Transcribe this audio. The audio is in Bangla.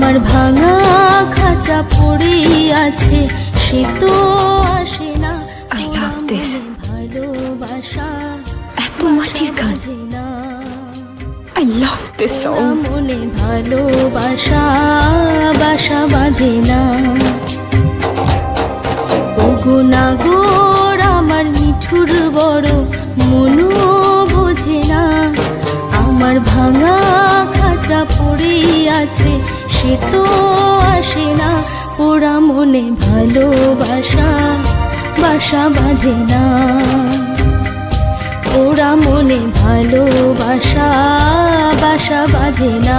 আমার ভাঙা খাঁচা পড়ে আছে, সে তো আসে না। I love this. ভালোবাসা এত মাটির গান। I love this song. মনে ভালোবাসা বাসা বাঁধে না। ওগো নাগর আমার মিঠুর বড়, মনও বোঝে না। আমার ভাঙা খাঁচা পড়ে আছে, সে তো আসে না। ওরা মনে ভালোবাসা বাসা বাঁধে না। ওরা মনে ভালোবাসা বাসা বাঁধে না।